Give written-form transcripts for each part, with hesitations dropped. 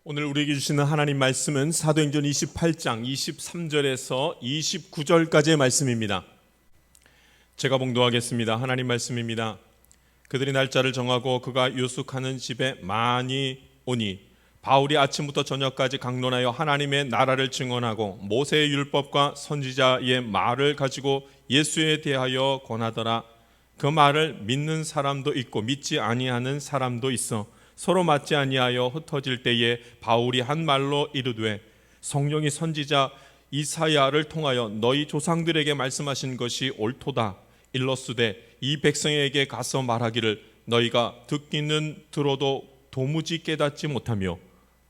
오늘 우리에게 주시는 하나님 말씀은 사도행전 28장 23절에서 29절까지의 말씀입니다. 제가 봉독하겠습니다. 하나님 말씀입니다. 그들이 날짜를 정하고 그가 유숙하는 집에 많이 오니 바울이 아침부터 저녁까지 강론하여 하나님의 나라를 증언하고 모세의 율법과 선지자의 말을 가지고 예수에 대하여 권하더라. 그 말을 믿는 사람도 있고 믿지 아니하는 사람도 있어 서로 맞지 아니하여 흩어질 때에 바울이 한 말로 이르되 성령이 선지자 이사야를 통하여 너희 조상들에게 말씀하신 것이 옳도다. 일러스되 이 백성에게 가서 말하기를 너희가 듣기는 들어도 도무지 깨닫지 못하며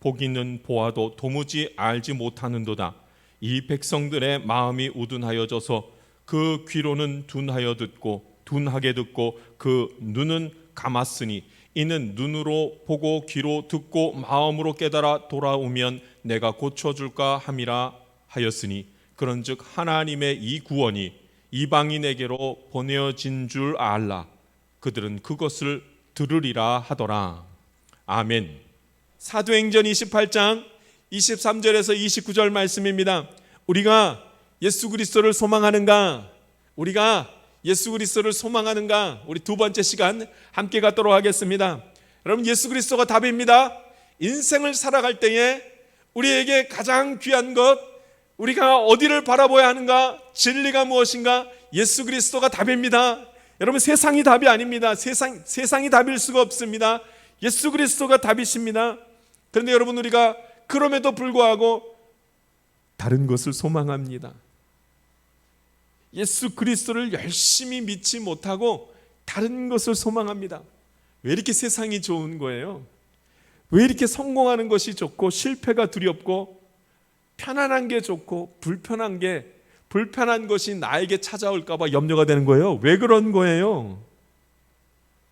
보기는 보아도 도무지 알지 못하는도다. 이 백성들의 마음이 우둔하여져서 그 귀로는 둔하게 듣고 그 눈은 감았으니 이는 눈으로 보고 귀로 듣고 마음으로 깨달아 돌아오면 내가 고쳐줄까 함이라 하였으니 그런즉 하나님의 이 구원이 이방인에게로 보내어진 줄 알라. 그들은 그것을 들으리라 하더라. 아멘. 사도행전 28장 23절에서 29절 말씀입니다. 우리가 예수 그리스도를 소망하는가? 우리 두 번째 시간 함께 갖도록 하겠습니다. 여러분, 예수 그리스도가 답입니다. 인생을 살아갈 때에 우리에게 가장 귀한 것, 우리가 어디를 바라봐야 하는가, 진리가 무엇인가, 예수 그리스도가 답입니다. 여러분, 세상이 답이 아닙니다. 세상이 답일 수가 없습니다. 예수 그리스도가 답이십니다. 그런데 여러분, 우리가 그럼에도 불구하고 다른 것을 소망합니다. 예수 그리스도를 열심히 믿지 못하고 다른 것을 소망합니다. 왜 이렇게 세상이 좋은 거예요? 왜 이렇게 성공하는 것이 좋고 실패가 두렵고 편안한 게 좋고 불편한 것이 나에게 찾아올까 봐 염려가 되는 거예요? 왜 그런 거예요?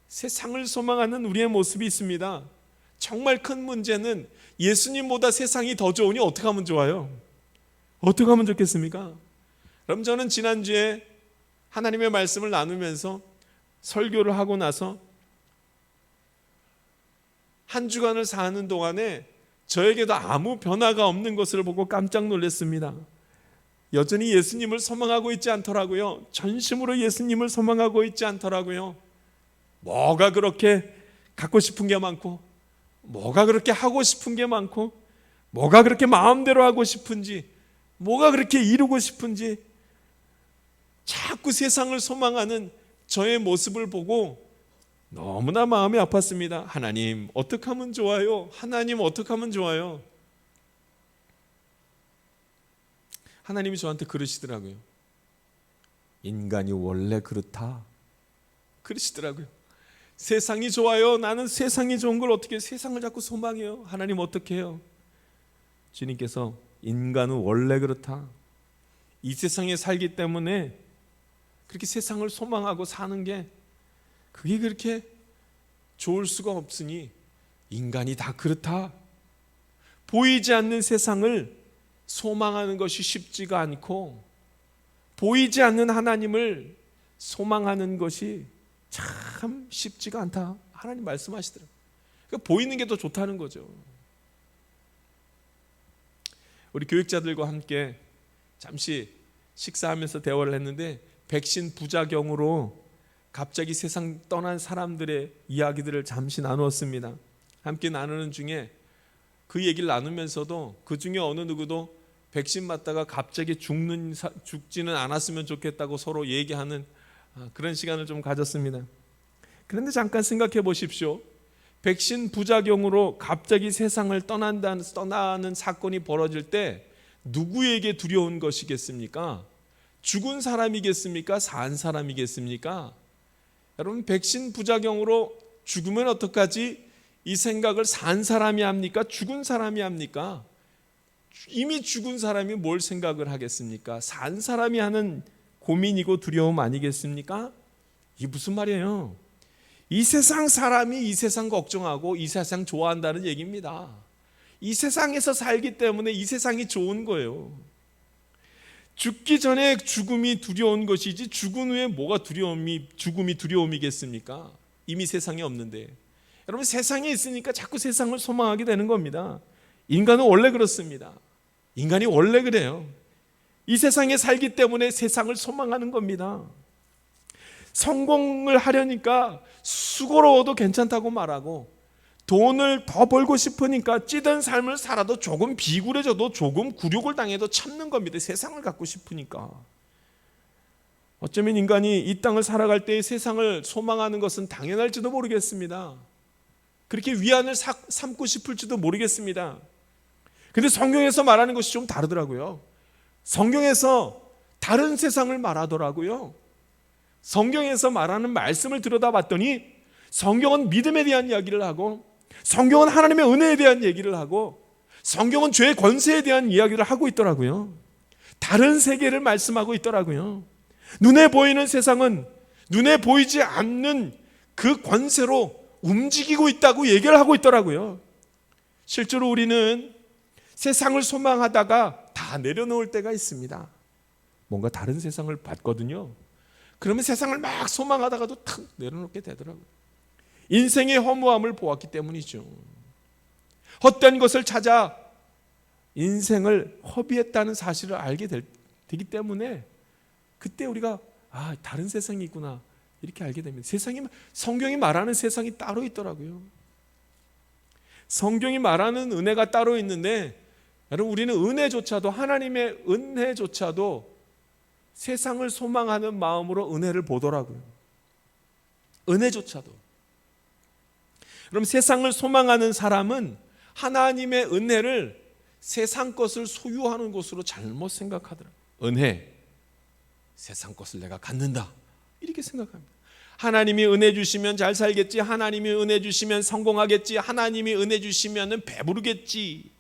세상을 소망하는 우리의 모습이 있습니다. 정말 큰 문제는 예수님보다 세상이 더 좋으니 어떻게 하면 좋아요? 어떻게 하면 좋겠습니까? 그럼 저는 지난주에 하나님의 말씀을 나누면서 설교를 하고 나서 한 주간을 사는 동안에 저에게도 아무 변화가 없는 것을 보고 깜짝 놀랐습니다. 여전히 예수님을 소망하고 있지 않더라고요. 전심으로 예수님을 소망하고 있지 않더라고요. 뭐가 그렇게 갖고 싶은 게 많고, 뭐가 그렇게 하고 싶은 게 많고, 뭐가 그렇게 마음대로 하고 싶은지, 뭐가 그렇게 이루고 싶은지 자꾸 세상을 소망하는 저의 모습을 보고 너무나 마음이 아팠습니다. 하나님, 어떻게 하면 좋아요? 하나님, 어떻게 하면 좋아요? 하나님이 저한테 그러시더라고요. 인간이 원래 그렇다. 그러시더라고요. 세상이 좋아요. 나는 세상이 좋은 걸 어떻게 해요? 세상을 자꾸 소망해요. 하나님, 어떻게 해요? 주님께서 인간은 원래 그렇다. 이 세상에 살기 때문에 그렇게 세상을 소망하고 사는 게 그게 그렇게 좋을 수가 없으니 인간이 다 그렇다. 보이지 않는 세상을 소망하는 것이 쉽지가 않고 보이지 않는 하나님을 소망하는 것이 참 쉽지가 않다. 하나님 말씀하시더라고요. 그러니까 보이는 게 더 좋다는 거죠. 우리 교육자들과 함께 잠시 식사하면서 대화를 했는데 백신 부작용으로 갑자기 세상 떠난 사람들의 이야기들을 잠시 나누었습니다. 함께 나누는 중에 그 얘기를 나누면서도 그 중에 어느 누구도 백신 맞다가 갑자기 죽지는 않았으면 좋겠다고 서로 얘기하는 그런 시간을 좀 가졌습니다. 그런데 잠깐 생각해 보십시오. 백신 부작용으로 갑자기 세상을 떠나는 사건이 벌어질 때 누구에게 두려운 것이겠습니까? 죽은 사람이겠습니까? 산 사람이겠습니까? 여러분, 백신 부작용으로 죽으면 어떡하지? 이 생각을 산 사람이 합니까? 죽은 사람이 합니까? 이미 죽은 사람이 뭘 생각을 하겠습니까? 산 사람이 하는 고민이고 두려움 아니겠습니까? 이게 무슨 말이에요? 이 세상 사람이 이 세상 걱정하고 이 세상 좋아한다는 얘기입니다. 이 세상에서 살기 때문에 이 세상이 좋은 거예요. 죽기 전에 죽음이 두려운 것이지 죽은 후에 뭐가 죽음이 두려움이겠습니까? 이미 세상에 없는데. 여러분, 세상에 있으니까 자꾸 세상을 소망하게 되는 겁니다. 인간은 원래 그렇습니다. 인간이 원래 그래요. 이 세상에 살기 때문에 세상을 소망하는 겁니다. 성공을 하려니까 수고로워도 괜찮다고 말하고, 돈을 더 벌고 싶으니까 찌든 삶을 살아도 조금 비굴해져도 조금 굴욕을 당해도 참는 겁니다. 세상을 갖고 싶으니까. 어쩌면 인간이 이 땅을 살아갈 때 세상을 소망하는 것은 당연할지도 모르겠습니다. 그렇게 위안을 삼고 싶을지도 모르겠습니다. 근데 성경에서 말하는 것이 좀 다르더라고요. 성경에서 다른 세상을 말하더라고요. 성경에서 말하는 말씀을 들여다봤더니 성경은 믿음에 대한 이야기를 하고, 성경은 하나님의 은혜에 대한 얘기를 하고, 성경은 죄의 권세에 대한 이야기를 하고 있더라고요. 다른 세계를 말씀하고 있더라고요. 눈에 보이는 세상은 눈에 보이지 않는 그 권세로 움직이고 있다고 얘기를 하고 있더라고요. 실제로 우리는 세상을 소망하다가 다 내려놓을 때가 있습니다. 뭔가 다른 세상을 봤거든요. 그러면 세상을 막 소망하다가도 탁 내려놓게 되더라고요. 인생의 허무함을 보았기 때문이죠. 헛된 것을 찾아 인생을 허비했다는 사실을 알게 되기 때문에 그때 우리가 다른 세상이 있구나 이렇게 알게 됩니다. 성경이 말하는 세상이 따로 있더라고요. 성경이 말하는 은혜가 따로 있는데, 여러분, 우리는 은혜조차도, 하나님의 은혜조차도 세상을 소망하는 마음으로 은혜를 보더라고요. 은혜조차도. 그럼 세상을 소망하는 사람은 하나님의 은혜를 세상 것을 소유하는 것으로 잘못 생각하더라고요. 은혜, 세상 것을 내가 갖는다 이렇게 생각합니다. 하나님이 은혜 주시면 잘 살겠지, 하나님이 은혜 주시면 성공하겠지, 하나님이 은혜 주시면 배부르겠지.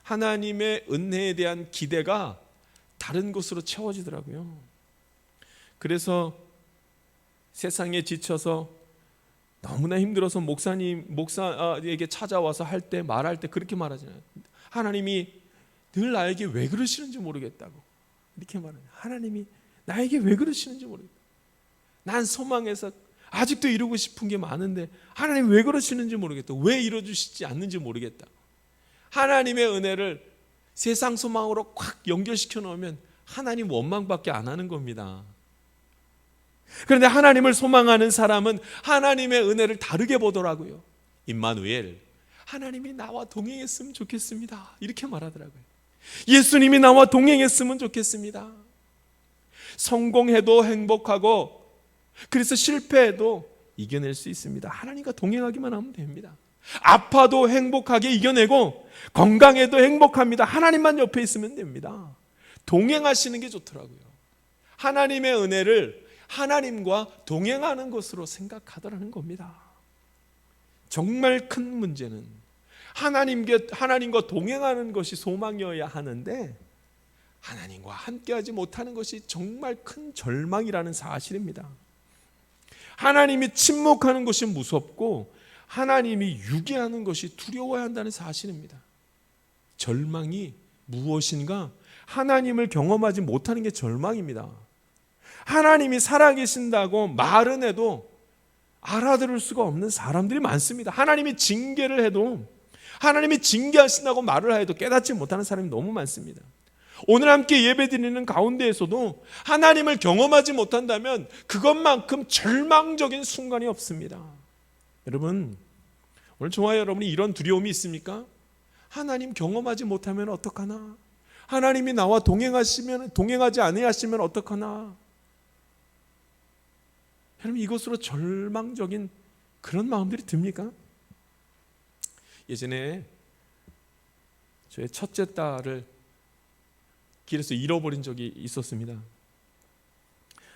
하나님의 은혜에 대한 기대가 다른 것으로 채워지더라고요. 그래서 세상에 지쳐서 너무나 힘들어서 목사에게 찾아와서 말할 때 그렇게 말하잖아요. 하나님이 늘 나에게 왜 그러시는지 모르겠다고 이렇게 말해요. 하나님이 나에게 왜 그러시는지 모르겠다. 난 소망해서 아직도 이루고 싶은 게 많은데 하나님 왜 그러시는지 모르겠다. 왜 이루어주시지 않는지 모르겠다. 하나님의 은혜를 세상 소망으로 콱 연결시켜 놓으면 하나님 원망밖에 안 하는 겁니다. 그런데 하나님을 소망하는 사람은 하나님의 은혜를 다르게 보더라고요. 임마누엘, 하나님이 나와 동행했으면 좋겠습니다 이렇게 말하더라고요. 예수님이 나와 동행했으면 좋겠습니다. 성공해도 행복하고, 그래서 실패해도 이겨낼 수 있습니다. 하나님과 동행하기만 하면 됩니다. 아파도 행복하게 이겨내고 건강해도 행복합니다. 하나님만 옆에 있으면 됩니다. 동행하시는 게 좋더라고요. 하나님의 은혜를 하나님과 동행하는 것으로 생각하더라는 겁니다. 정말 큰 문제는 하나님과 동행하는 것이 소망이어야 하는데 하나님과 함께하지 못하는 것이 정말 큰 절망이라는 사실입니다. 하나님이 침묵하는 것이 무섭고 하나님이 유기하는 것이 두려워야 한다는 사실입니다. 절망이 무엇인가? 하나님을 경험하지 못하는 게 절망입니다. 하나님이 살아계신다고 말은 해도 알아들을 수가 없는 사람들이 많습니다. 하나님이 징계를 해도, 하나님이 징계하신다고 말을 해도 깨닫지 못하는 사람이 너무 많습니다. 오늘 함께 예배드리는 가운데에서도 하나님을 경험하지 못한다면 그것만큼 절망적인 순간이 없습니다. 여러분, 오늘 저와 여러분이 이런 두려움이 있습니까? 하나님 경험하지 못하면 어떡하나? 하나님이 나와 동행하지 아니하시면 어떡하나? 여러분, 이것으로 절망적인 그런 마음들이 듭니까? 예전에 저의 첫째 딸을 길에서 잃어버린 적이 있었습니다.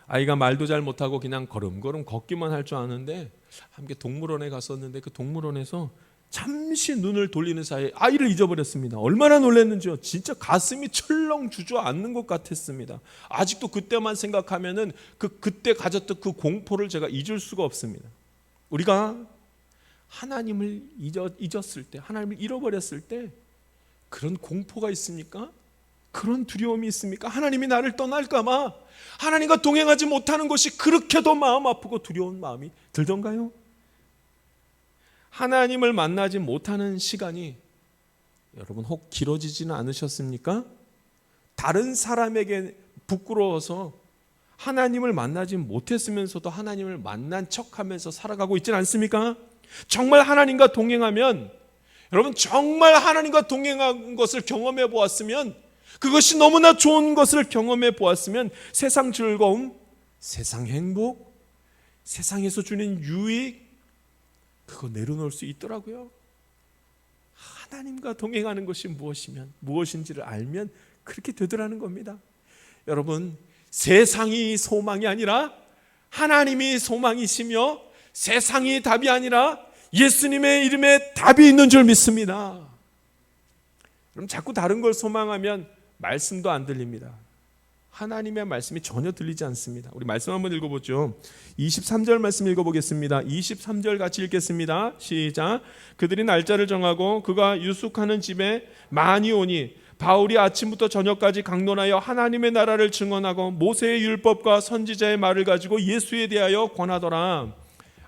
아이가 말도 잘 못하고 그냥 걸음걸음 걷기만 할 줄 아는데 함께 동물원에 갔었는데 그 동물원에서 잠시 눈을 돌리는 사이에 아이를 잊어버렸습니다. 얼마나 놀랐는지요. 진짜 가슴이 철렁 주저앉는 것 같았습니다. 아직도 그때만 생각하면은 그때 가졌던 그 공포를 제가 잊을 수가 없습니다. 우리가 하나님을 잊었을 때, 하나님을 잃어버렸을 때 그런 공포가 있습니까? 그런 두려움이 있습니까? 하나님이 나를 떠날까 봐 하나님과 동행하지 못하는 것이 그렇게도 마음 아프고 두려운 마음이 들던가요? 하나님을 만나지 못하는 시간이 여러분 혹 길어지지는 않으셨습니까? 다른 사람에게 부끄러워서 하나님을 만나지 못했으면서도 하나님을 만난 척하면서 살아가고 있지는 않습니까? 정말 하나님과 동행하면, 여러분 정말 하나님과 동행한 것을 경험해 보았으면, 그것이 너무나 좋은 것을 경험해 보았으면 세상 즐거움, 세상 행복, 세상에서 주는 유익, 그거 내려놓을 수 있더라고요. 하나님과 동행하는 것이 무엇인지를 알면 그렇게 되더라는 겁니다. 여러분, 세상이 소망이 아니라 하나님이 소망이시며, 세상이 답이 아니라 예수님의 이름에 답이 있는 줄 믿습니다. 그럼 자꾸 다른 걸 소망하면 말씀도 안 들립니다. 하나님의 말씀이 전혀 들리지 않습니다. 우리 말씀 한번 읽어보죠. 23절 말씀 읽어보겠습니다. 23절 같이 읽겠습니다. 시작. 그들이 날짜를 정하고 그가 유숙하는 집에 많이 오니 바울이 아침부터 저녁까지 강론하여 하나님의 나라를 증언하고 모세의 율법과 선지자의 말을 가지고 예수에 대하여 권하더라.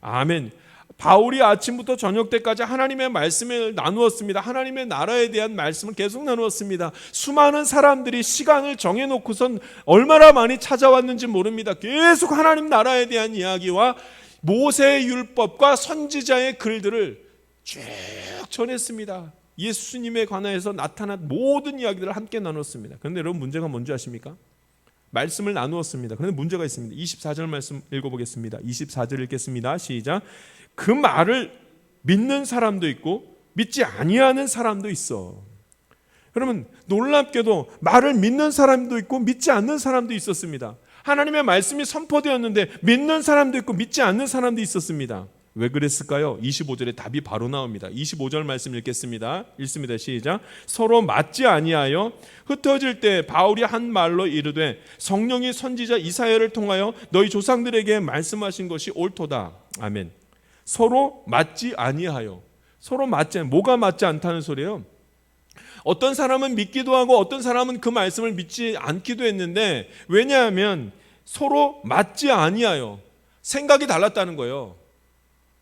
아멘. 바울이 아침부터 저녁 때까지 하나님의 말씀을 나누었습니다. 하나님의 나라에 대한 말씀을 계속 나누었습니다. 수많은 사람들이 시간을 정해놓고선 얼마나 많이 찾아왔는지 모릅니다. 계속 하나님 나라에 대한 이야기와 모세의 율법과 선지자의 글들을 쭉 전했습니다. 예수님에 관해서 나타난 모든 이야기들을 함께 나눴습니다. 그런데 여러분, 문제가 뭔지 아십니까? 말씀을 나누었습니다. 그런데 문제가 있습니다. 24절 말씀 읽어보겠습니다. 24절 읽겠습니다. 시작. 그 말을 믿는 사람도 있고 믿지 아니하는 사람도 있어. 그러면 놀랍게도 말을 믿는 사람도 있고 믿지 않는 사람도 있었습니다. 하나님의 말씀이 선포되었는데 믿는 사람도 있고 믿지 않는 사람도 있었습니다. 왜 그랬을까요? 25절에 답이 바로 나옵니다. 25절 말씀 읽겠습니다. 읽습니다. 시작. 서로 맞지 아니하여 흩어질 때 바울이 한 말로 이르되 성령이 선지자 이사야를 통하여 너희 조상들에게 말씀하신 것이 옳도다. 아멘. 서로 맞지 아니하여. 서로 맞지, 뭐가 맞지 않다는 소리예요? 어떤 사람은 믿기도 하고 어떤 사람은 그 말씀을 믿지 않기도 했는데, 왜냐하면 서로 맞지 아니하여. 생각이 달랐다는 거예요.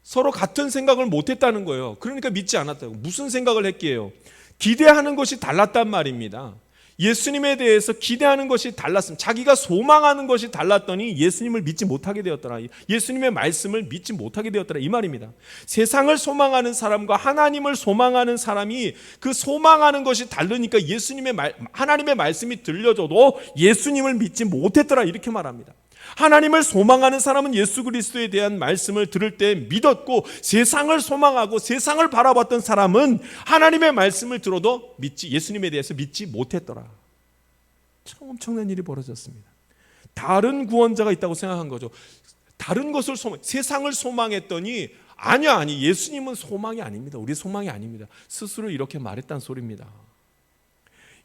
서로 같은 생각을 못했다는 거예요. 그러니까 믿지 않았다고. 무슨 생각을 했기에요? 기대하는 것이 달랐단 말입니다. 예수님에 대해서 기대하는 것이 달랐습니다. 자기가 소망하는 것이 달랐더니 예수님을 믿지 못하게 되었더라. 예수님의 말씀을 믿지 못하게 되었더라, 이 말입니다. 세상을 소망하는 사람과 하나님을 소망하는 사람이 그 소망하는 것이 다르니까 하나님의 말씀이 들려줘도 예수님을 믿지 못했더라, 이렇게 말합니다. 하나님을 소망하는 사람은 예수 그리스도에 대한 말씀을 들을 때 믿었고, 세상을 소망하고 세상을 바라봤던 사람은 하나님의 말씀을 들어도 예수님에 대해서 믿지 못했더라. 참 엄청난 일이 벌어졌습니다. 다른 구원자가 있다고 생각한 거죠. 다른 것을 세상을 소망했더니 아니 예수님은 소망이 아닙니다. 우리 소망이 아닙니다. 스스로 이렇게 말했다는 소리입니다.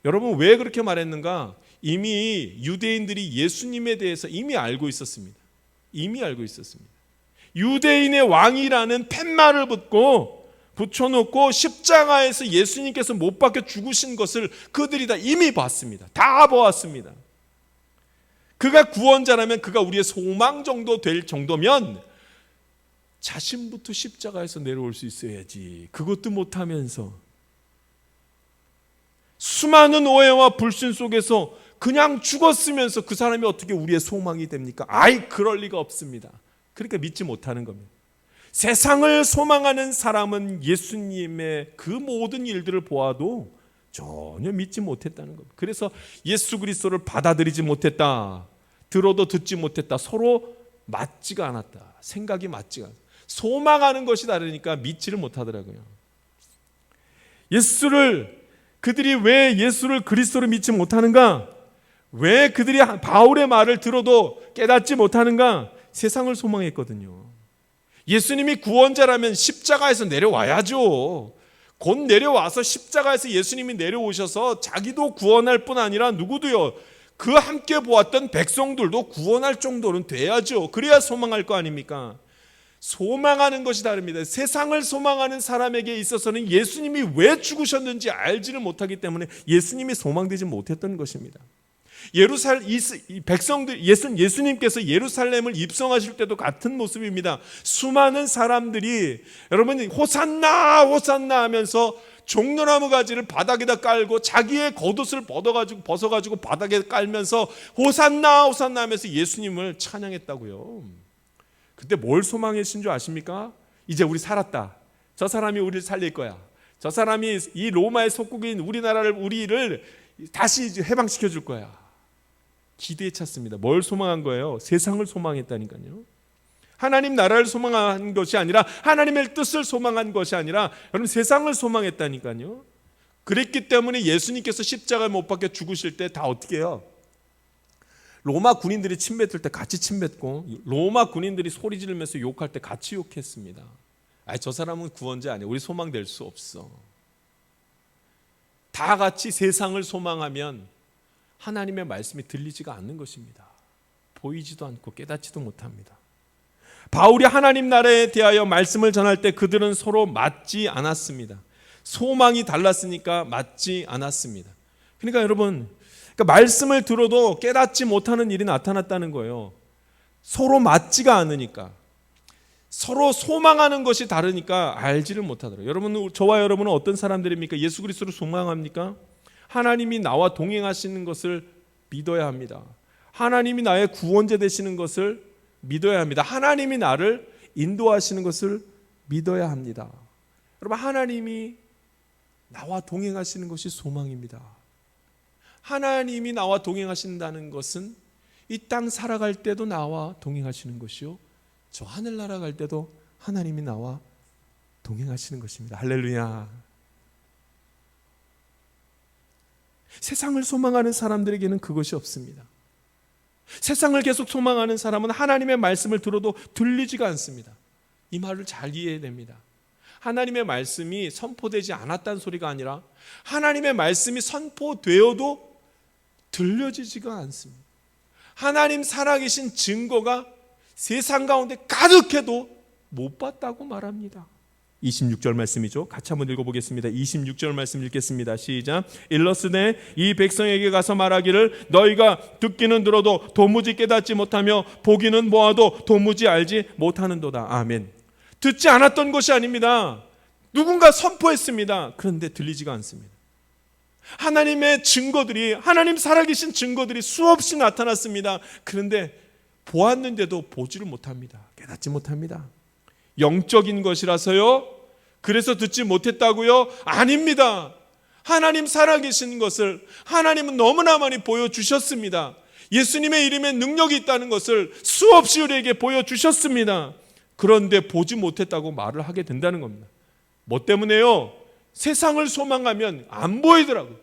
여러분, 왜 그렇게 말했는가? 이미 유대인들이 예수님에 대해서 이미 알고 있었습니다. 유대인의 왕이라는 팻말을 붙여놓고 십자가에서 예수님께서 못 박혀 죽으신 것을 그들이 다 이미 봤습니다. 다 보았습니다. 그가 구원자라면, 그가 우리의 소망 정도 될 정도면 자신부터 십자가에서 내려올 수 있어야지. 그것도 못하면서 수많은 오해와 불신 속에서 그냥 죽었으면서 그 사람이 어떻게 우리의 소망이 됩니까? 그럴 리가 없습니다. 그러니까 믿지 못하는 겁니다. 세상을 소망하는 사람은 예수님의 그 모든 일들을 보아도 전혀 믿지 못했다는 겁니다. 그래서 예수 그리스도를 받아들이지 못했다. 들어도 듣지 못했다. 서로 맞지가 않았다. 생각이 맞지가 않았다. 소망하는 것이 다르니까 믿지를 못하더라고요. 그들이 왜 예수를 그리스도로 믿지 못하는가? 왜 그들이 바울의 말을 들어도 깨닫지 못하는가? 세상을 소망했거든요. 예수님이 구원자라면 십자가에서 내려와야죠. 곧 내려와서 십자가에서 예수님이 내려오셔서 자기도 구원할 뿐 아니라 누구도요, 그 함께 보았던 백성들도 구원할 정도는 돼야죠. 그래야 소망할 거 아닙니까? 소망하는 것이 다릅니다. 세상을 소망하는 사람에게 있어서는 예수님이 왜 죽으셨는지 알지를 못하기 때문에 예수님이 소망되지 못했던 것입니다. 예수님께서 예루살렘을 입성하실 때도 같은 모습입니다. 수많은 사람들이 여러분 호산나 호산나 하면서 종려나무 가지를 바닥에다 깔고 자기의 겉옷을 벗어가지고 바닥에 깔면서 호산나 호산나 하면서 예수님을 찬양했다고요. 그때 뭘 소망하신 줄 아십니까? 이제 우리 살았다. 저 사람이 우리를 살릴 거야. 저 사람이 이 로마의 속국인 우리를 다시 해방시켜 줄 거야. 기대에 찼습니다. 뭘 소망한 거예요? 세상을 소망했다니까요. 하나님 나라를 소망한 것이 아니라, 하나님의 뜻을 소망한 것이 아니라 여러분 세상을 소망했다니까요. 그랬기 때문에 예수님께서 십자가에 못 박혀 죽으실 때 다 어떻게 해요? 로마 군인들이 침뱉을 때 같이 침뱉고, 로마 군인들이 소리 지르면서 욕할 때 같이 욕했습니다. 저 사람은 구원자 아니야. 우리 소망될 수 없어. 다 같이 세상을 소망하면 하나님의 말씀이 들리지가 않는 것입니다. 보이지도 않고 깨닫지도 못합니다. 바울이 하나님 나라에 대하여 말씀을 전할 때 그들은 서로 맞지 않았습니다. 소망이 달랐으니까 맞지 않았습니다. 그러니까 여러분, 말씀을 들어도 깨닫지 못하는 일이 나타났다는 거예요. 서로 맞지가 않으니까, 서로 소망하는 것이 다르니까 알지를 못하더라고요. 여러분, 저와 여러분은 어떤 사람들입니까? 예수 그리스도를 소망합니까? 하나님이 나와 동행하시는 것을 믿어야 합니다. 하나님이 나의 구원자 되시는 것을 믿어야 합니다. 하나님이 나를 인도하시는 것을 믿어야 합니다. 여러분, 하나님이 나와 동행하시는 것이 소망입니다. 하나님이 나와 동행하신다는 것은 이 땅 살아갈 때도 나와 동행하시는 것이요, 저 하늘 날아갈 때도 하나님이 나와 동행하시는 것입니다. 할렐루야. 세상을 소망하는 사람들에게는 그것이 없습니다. 세상을 계속 소망하는 사람은 하나님의 말씀을 들어도 들리지가 않습니다. 이 말을 잘 이해해야 됩니다. 하나님의 말씀이 선포되지 않았다는 소리가 아니라 하나님의 말씀이 선포되어도 들려지지가 않습니다. 하나님 살아계신 증거가 세상 가운데 가득해도 못 봤다고 말합니다. 26절 말씀이죠. 같이 한번 읽어보겠습니다. 26절 말씀 읽겠습니다. 시작. 일러스되 이 백성에게 가서 말하기를 너희가 듣기는 들어도 도무지 깨닫지 못하며 보기는 보아도 도무지 알지 못하는도다. 아멘. 듣지 않았던 것이 아닙니다. 누군가 선포했습니다. 그런데 들리지가 않습니다. 하나님의 증거들이, 하나님 살아계신 증거들이 수없이 나타났습니다. 그런데 보았는데도 보지를 못합니다. 깨닫지 못합니다. 영적인 것이라서요? 그래서 듣지 못했다고요? 아닙니다. 하나님 살아계신 것을 하나님은 너무나 많이 보여주셨습니다. 예수님의 이름에 능력이 있다는 것을 수없이 우리에게 보여주셨습니다. 그런데 보지 못했다고 말을 하게 된다는 겁니다. 뭐 때문에요? 세상을 소망하면 안 보이더라고요.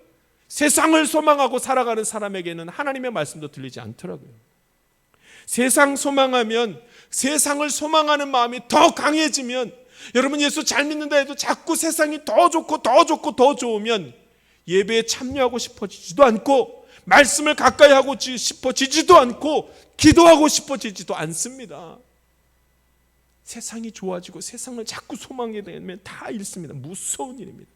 세상을 소망하고 살아가는 사람에게는 하나님의 말씀도 들리지 않더라고요. 세상 소망하면, 세상을 소망하는 마음이 더 강해지면, 여러분 예수 잘 믿는다 해도 자꾸 세상이 더 좋고 더 좋고 더 좋으면 예배에 참여하고 싶어지지도 않고, 말씀을 가까이 하고 싶어지지도 않고, 기도하고 싶어지지도 않습니다. 세상이 좋아지고 세상을 자꾸 소망하게 되면 다 잃습니다. 무서운 일입니다.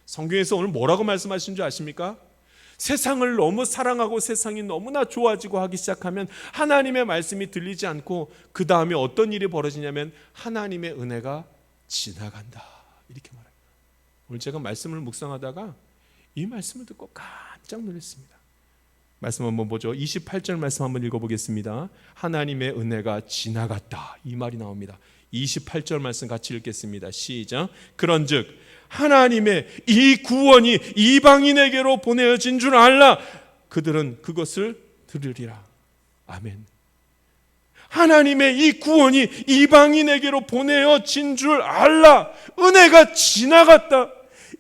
성경에서 오늘 뭐라고 말씀하신 줄 아십니까? 세상을 너무 사랑하고 세상이 너무나 좋아지고 하기 시작하면 하나님의 말씀이 들리지 않고, 그 다음에 어떤 일이 벌어지냐면 하나님의 은혜가 지나간다, 이렇게 말합니다. 오늘 제가 말씀을 묵상하다가 이 말씀을 듣고 깜짝 놀랐습니다. 말씀 한번 보죠. 28절 말씀 한번 읽어보겠습니다. 하나님의 은혜가 지나갔다, 이 말이 나옵니다. 28절 말씀 같이 읽겠습니다. 시작. 그런즉 하나님의 이 구원이 이방인에게로 보내어진 줄 알라. 그들은 그것을 들으리라. 아멘. 하나님의 이 구원이 이방인에게로 보내어진 줄 알라. 은혜가 지나갔다.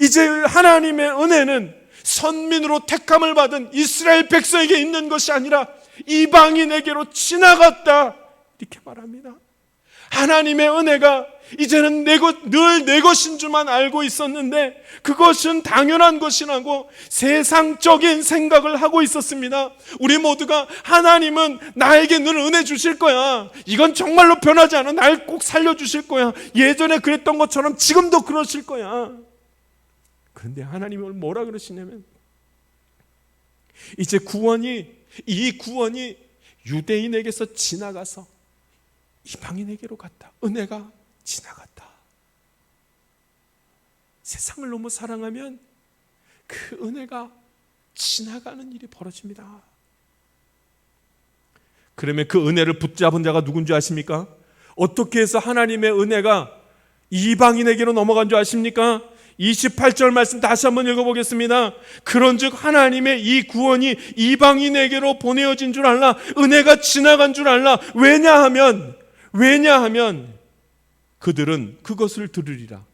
이제 하나님의 은혜는 선민으로 택함을 받은 이스라엘 백성에게 있는 것이 아니라 이방인에게로 지나갔다, 이렇게 말합니다. 하나님의 은혜가 이제는 늘 내 것인 줄만 알고 있었는데 그것은 당연한 것이라고 세상적인 생각을 하고 있었습니다. 우리 모두가 하나님은 나에게 늘 은혜 주실 거야, 이건 정말로 변하지 않아, 날 꼭 살려주실 거야, 예전에 그랬던 것처럼 지금도 그러실 거야. 그런데 하나님이 오늘 뭐라 그러시냐면, 이제 이 구원이 유대인에게서 지나가서 이방인에게로 갔다. 은혜가 지나갔다. 세상을 너무 사랑하면 그 은혜가 지나가는 일이 벌어집니다. 그러면 그 은혜를 붙잡은 자가 누군지 아십니까? 어떻게 해서 하나님의 은혜가 이방인에게로 넘어간 줄 아십니까? 28절 말씀 다시 한번 읽어보겠습니다. 그런즉 하나님의 이 구원이 이방인에게로 보내어진 줄 알라. 은혜가 지나간 줄 알라. 왜냐하면 그들은 그것을 들으리라.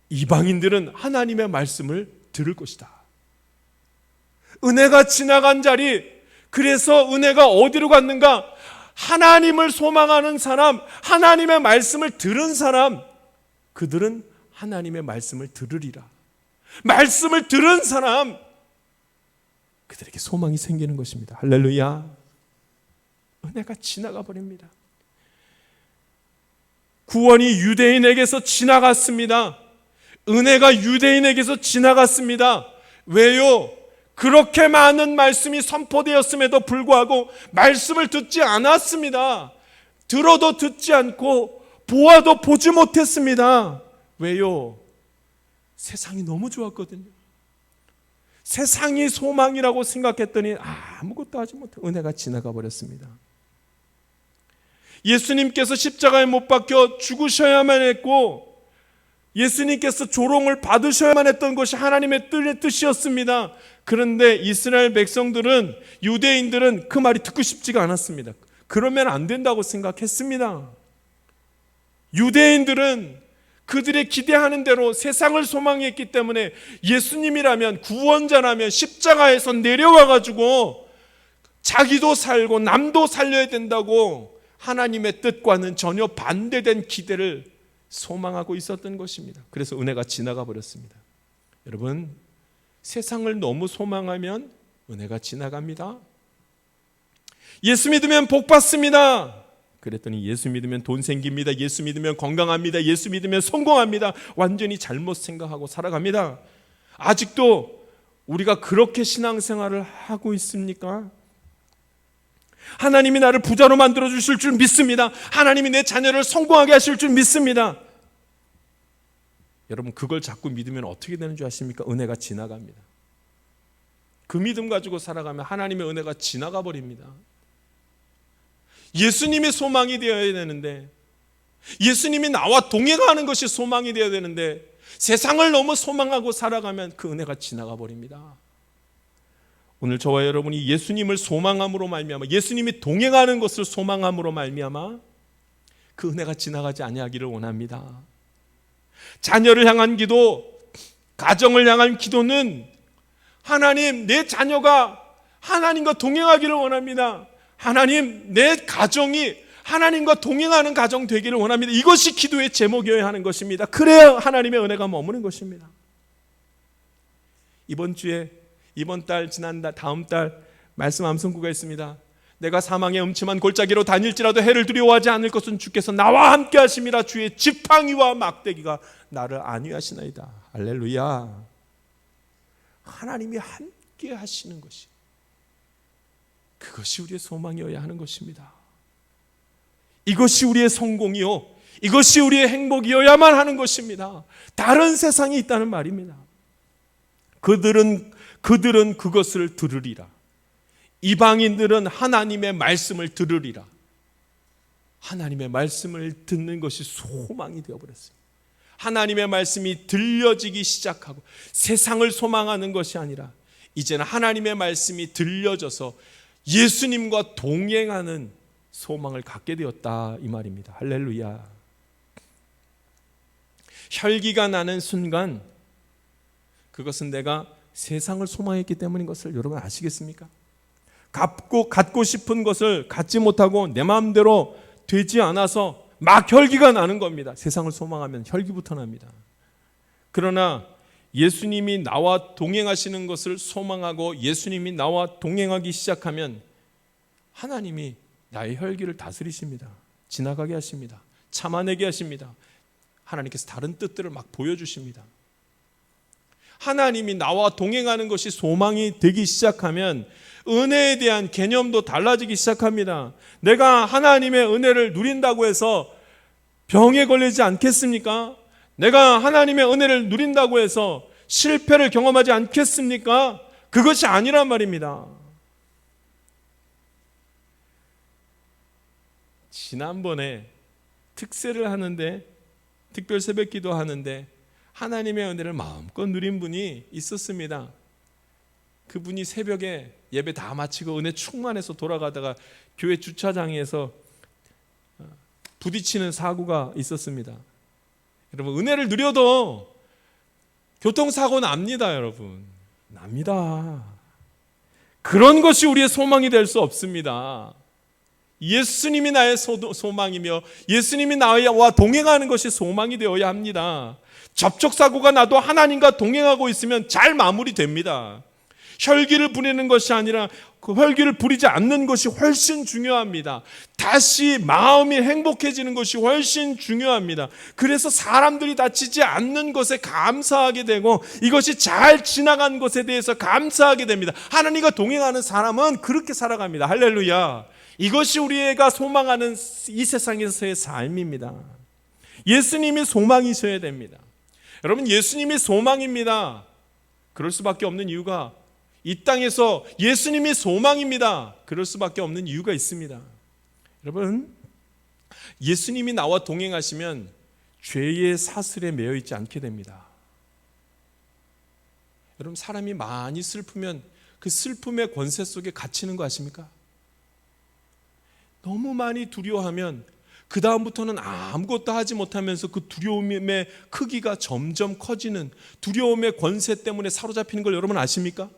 이방인들은 하나님의 말씀을 들을 것이다. 은혜가 지나간 자리, 그래서 은혜가 어디로 갔는가? 하나님을 소망하는 사람, 하나님의 말씀을 들은 사람, 그들은 하나님의 말씀을 들으리라. 말씀을 들은 사람, 그들에게 소망이 생기는 것입니다. 할렐루야. 은혜가 지나가 버립니다. 구원이 유대인에게서 지나갔습니다. 은혜가 유대인에게서 지나갔습니다. 왜요? 그렇게 많은 말씀이 선포되었음에도 불구하고 말씀을 듣지 않았습니다. 들어도 듣지 않고 보아도 보지 못했습니다. 왜요? 세상이 너무 좋았거든요. 세상이 소망이라고 생각했더니 아무것도 하지 못해 은혜가 지나가 버렸습니다. 예수님께서 십자가에 못 박혀 죽으셔야만 했고, 예수님께서 조롱을 받으셔야만 했던 것이 하나님의 뜻이었습니다. 그런데 이스라엘 백성들은, 유대인들은 그 말이 듣고 싶지가 않았습니다. 그러면 안 된다고 생각했습니다. 유대인들은 그들의 기대하는 대로 세상을 소망했기 때문에 예수님이라면, 구원자라면 십자가에서 내려와 가지고 자기도 살고 남도 살려야 된다고 하나님의 뜻과는 전혀 반대된 기대를 소망하고 있었던 것입니다. 그래서 은혜가 지나가 버렸습니다. 여러분, 세상을 너무 소망하면 은혜가 지나갑니다. 예수 믿으면 복 받습니다. 그랬더니 예수 믿으면 돈 생깁니다. 예수 믿으면 건강합니다. 예수 믿으면 성공합니다. 완전히 잘못 생각하고 살아갑니다. 아직도 우리가 그렇게 신앙생활을 하고 있습니까? 하나님이 나를 부자로 만들어 주실 줄 믿습니다. 하나님이 내 자녀를 성공하게 하실 줄 믿습니다. 여러분, 그걸 자꾸 믿으면 어떻게 되는 줄 아십니까? 은혜가 지나갑니다. 그 믿음 가지고 살아가면 하나님의 은혜가 지나가 버립니다. 예수님이 소망이 되어야 되는데, 예수님이 나와 동행하는 것이 소망이 되어야 되는데, 세상을 너무 소망하고 살아가면 그 은혜가 지나가 버립니다. 오늘 저와 여러분이 예수님을 소망함으로 말미암아, 예수님이 동행하는 것을 소망함으로 말미암아 그 은혜가 지나가지 아니하기를 원합니다. 자녀를 향한 기도, 가정을 향한 기도는 하나님, 내 자녀가 하나님과 동행하기를 원합니다. 하나님, 내 가정이 하나님과 동행하는 가정 되기를 원합니다. 이것이 기도의 제목이어야 하는 것입니다. 그래야 하나님의 은혜가 머무는 것입니다. 이번 달, 지난달, 다음 달 말씀 암송구가 있습니다. 내가 사망의 음침한 골짜기로 다닐지라도 해를 두려워하지 않을 것은 주께서 나와 함께 하심이라. 주의 지팡이와 막대기가 나를 안위하시나이다. 할렐루야. 하나님이 함께 하시는 것이, 그것이 우리의 소망이어야 하는 것입니다. 이것이 우리의 성공이요, 이것이 우리의 행복이어야만 하는 것입니다. 다른 세상이 있다는 말입니다. 그들은 그것을 들으리라. 이방인들은 하나님의 말씀을 들으리라. 하나님의 말씀을 듣는 것이 소망이 되어버렸습니다. 하나님의 말씀이 들려지기 시작하고, 세상을 소망하는 것이 아니라 이제는 하나님의 말씀이 들려져서 예수님과 동행하는 소망을 갖게 되었다, 이 말입니다. 할렐루야. 혈기가 나는 순간, 그것은 내가 세상을 소망했기 때문인 것을 여러분 아시겠습니까? 갖고 싶은 것을 갖지 못하고 내 마음대로 되지 않아서 막 혈기가 나는 겁니다. 세상을 소망하면 혈기부터 납니다. 그러나 예수님이 나와 동행하시는 것을 소망하고 예수님이 나와 동행하기 시작하면 하나님이 나의 혈기를 다스리십니다. 지나가게 하십니다. 참아내게 하십니다. 하나님께서 다른 뜻들을 막 보여주십니다. 하나님이 나와 동행하는 것이 소망이 되기 시작하면 은혜에 대한 개념도 달라지기 시작합니다. 내가 하나님의 은혜를 누린다고 해서 병에 걸리지 않겠습니까? 내가 하나님의 은혜를 누린다고 해서 실패를 경험하지 않겠습니까? 그것이 아니란 말입니다. 지난번에 특세를 하는데, 특별 새벽 기도 하는데 하나님의 은혜를 마음껏 누린 분이 있었습니다. 그분이 새벽에 예배 다 마치고 은혜 충만해서 돌아가다가 교회 주차장에서 부딪히는 사고가 있었습니다. 여러분, 은혜를 누려도 교통사고 납니다. 여러분, 납니다. 그런 것이 우리의 소망이 될 수 없습니다. 예수님이 나의 소망이며 예수님이 나와 동행하는 것이 소망이 되어야 합니다. 접촉사고가 나도 하나님과 동행하고 있으면 잘 마무리됩니다. 혈기를 부리는 것이 아니라 그 혈기를 부리지 않는 것이 훨씬 중요합니다. 다시 마음이 행복해지는 것이 훨씬 중요합니다. 그래서 사람들이 다치지 않는 것에 감사하게 되고 이것이 잘 지나간 것에 대해서 감사하게 됩니다. 하나님과 동행하는 사람은 그렇게 살아갑니다. 할렐루야. 이것이 우리가 소망하는 이 세상에서의 삶입니다. 예수님이 소망이셔야 됩니다. 여러분, 예수님이 소망입니다. 그럴 수밖에 없는 이유가, 이 땅에서 예수님이 소망입니다. 그럴 수밖에 없는 이유가 있습니다. 여러분, 예수님이 나와 동행하시면 죄의 사슬에 매여 있지 않게 됩니다. 여러분, 사람이 많이 슬프면 그 슬픔의 권세 속에 갇히는 거 아십니까? 너무 많이 두려워하면 그 다음부터는 아무것도 하지 못하면서 그 두려움의 크기가 점점 커지는, 두려움의 권세 때문에 사로잡히는 걸 여러분 아십니까?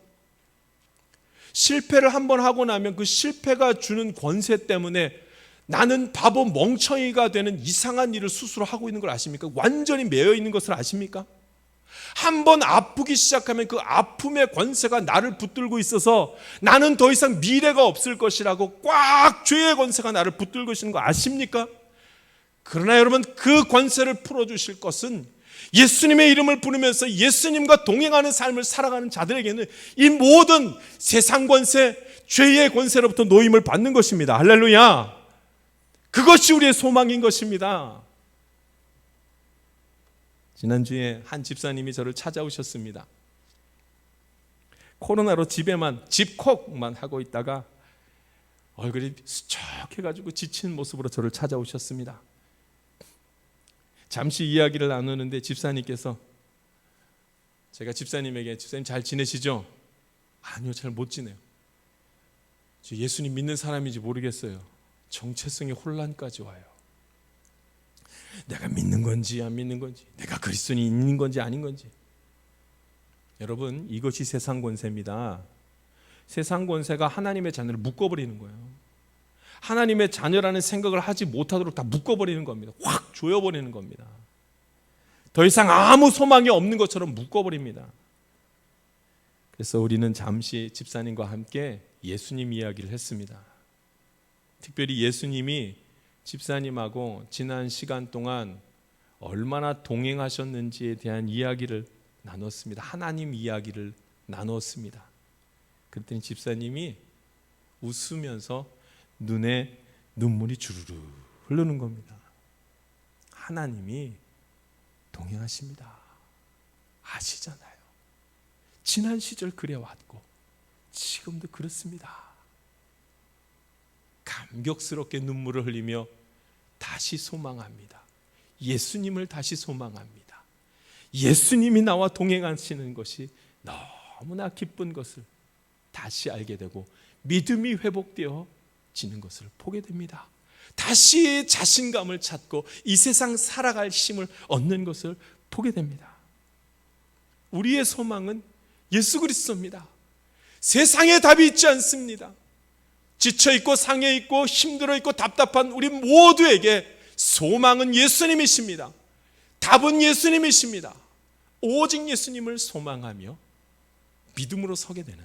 실패를 한번 하고 나면 그 실패가 주는 권세 때문에 나는 바보 멍청이가 되는 이상한 일을 스스로 하고 있는 걸 아십니까? 완전히 매여 있는 것을 아십니까? 한번 아프기 시작하면 그 아픔의 권세가 나를 붙들고 있어서 나는 더 이상 미래가 없을 것이라고 꽉 죄의 권세가 나를 붙들고 있는 거 아십니까? 그러나 여러분, 그 권세를 풀어주실 것은 예수님의 이름을 부르면서 예수님과 동행하는 삶을 살아가는 자들에게는 이 모든 세상 권세, 죄의 권세로부터 노임을 받는 것입니다. 할렐루야. 그것이 우리의 소망인 것입니다. 지난주에 한 집사님이 저를 찾아오셨습니다. 코로나로 집콕만 하고 있다가 얼굴이 수척해가지고 지친 모습으로 저를 찾아오셨습니다. 잠시 이야기를 나누는데 집사님께서, 제가 집사님에게 집사님 잘 지내시죠? 아니요, 잘 못 지내요. 저 예수님 믿는 사람인지 모르겠어요. 정체성의 혼란까지 와요. 내가 믿는 건지 안 믿는 건지, 내가 그리스도인이 있는 건지 아닌 건지. 여러분, 이것이 세상 권세입니다. 세상 권세가 하나님의 자녀를 묶어버리는 거예요. 하나님의 자녀라는 생각을 하지 못하도록 다 묶어버리는 겁니다. 확 조여버리는 겁니다. 더 이상 아무 소망이 없는 것처럼 묶어버립니다. 그래서 우리는 잠시 집사님과 함께 예수님 이야기를 했습니다. 특별히 예수님이 집사님하고 지난 시간 동안 얼마나 동행하셨는지에 대한 이야기를 나눴습니다. 하나님 이야기를 나눴습니다. 그랬더니 집사님이 웃으면서 눈에 눈물이 주르르 흐르는 겁니다. 하나님이 동행하십니다. 아시잖아요. 지난 시절 그래왔고 지금도 그렇습니다. 감격스럽게 눈물을 흘리며 다시 소망합니다. 예수님을 다시 소망합니다. 예수님이 나와 동행하시는 것이 너무나 기쁜 것을 다시 알게 되고 믿음이 회복되어지는 것을 보게 됩니다. 다시 자신감을 찾고 이 세상 살아갈 힘을 얻는 것을 보게 됩니다. 우리의 소망은 예수 그리스도입니다. 세상에 답이 있지 않습니다. 지쳐있고 상해있고 힘들어있고 답답한 우리 모두에게 소망은 예수님이십니다. 답은 예수님이십니다. 오직 예수님을 소망하며 믿음으로 서게 되는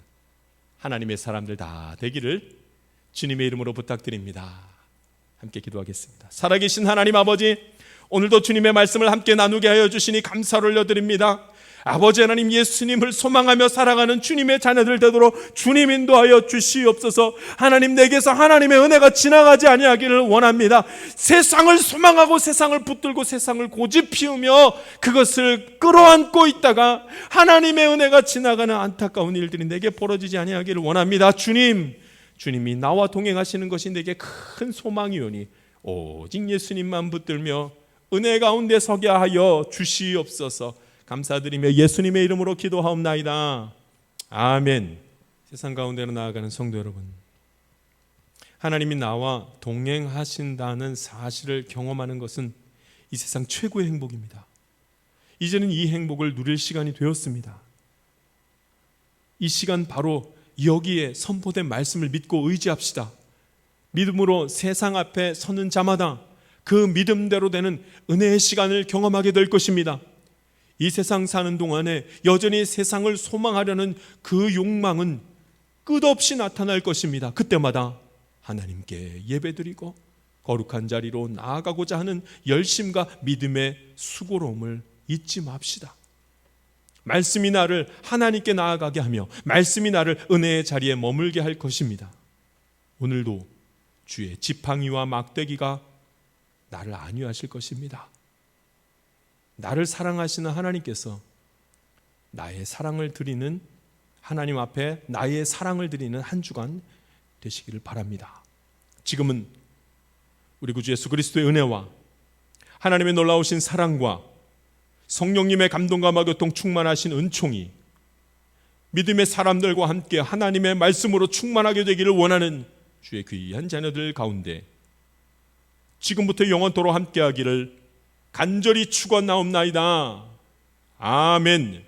하나님의 사람들 다 되기를 주님의 이름으로 부탁드립니다. 함께 기도하겠습니다. 살아계신 하나님 아버지, 오늘도 주님의 말씀을 함께 나누게 하여 주시니 감사를 올려드립니다. 아버지 하나님 예수님을 소망하며 살아가는 주님의 자녀들 되도록 주님 인도하여 주시옵소서. 하나님, 내게서 하나님의 은혜가 지나가지 아니하기를 원합니다. 세상을 소망하고 세상을 붙들고 세상을 고집 피우며 그것을 끌어안고 있다가 하나님의 은혜가 지나가는 안타까운 일들이 내게 벌어지지 아니하기를 원합니다. 주님이 나와 동행하시는 것이 내게 큰 소망이오니 오직 예수님만 붙들며 은혜 가운데 서게 하여 주시옵소서. 감사드리며 예수님의 이름으로 기도하옵나이다. 아멘. 세상 가운데로 나아가는 성도 여러분, 하나님이 나와 동행하신다는 사실을 경험하는 것은 이 세상 최고의 행복입니다. 이제는 이 행복을 누릴 시간이 되었습니다. 이 시간 바로 여기에 선포된 말씀을 믿고 의지합시다. 믿음으로 세상 앞에 서는 자마다 그 믿음대로 되는 은혜의 시간을 경험하게 될 것입니다. 이 세상 사는 동안에 여전히 세상을 소망하려는 그 욕망은 끝없이 나타날 것입니다. 그때마다 하나님께 예배드리고 거룩한 자리로 나아가고자 하는 열심과 믿음의 수고로움을 잊지 맙시다. 말씀이 나를 하나님께 나아가게 하며 말씀이 나를 은혜의 자리에 머물게 할 것입니다. 오늘도 주의 지팡이와 막대기가 나를 안위하실 것입니다. 나를 사랑하시는 하나님께서 나의 사랑을 드리는, 하나님 앞에 나의 사랑을 드리는 한 주간 되시기를 바랍니다. 지금은 우리 구주 예수 그리스도의 은혜와 하나님의 놀라우신 사랑과 성령님의 감동과 교통 충만하신 은총이 믿음의 사람들과 함께 하나님의 말씀으로 충만하게 되기를 원하는 주의 귀한 자녀들 가운데 지금부터 영원토록 함께하기를 간절히 축원하옵나이다. 아멘.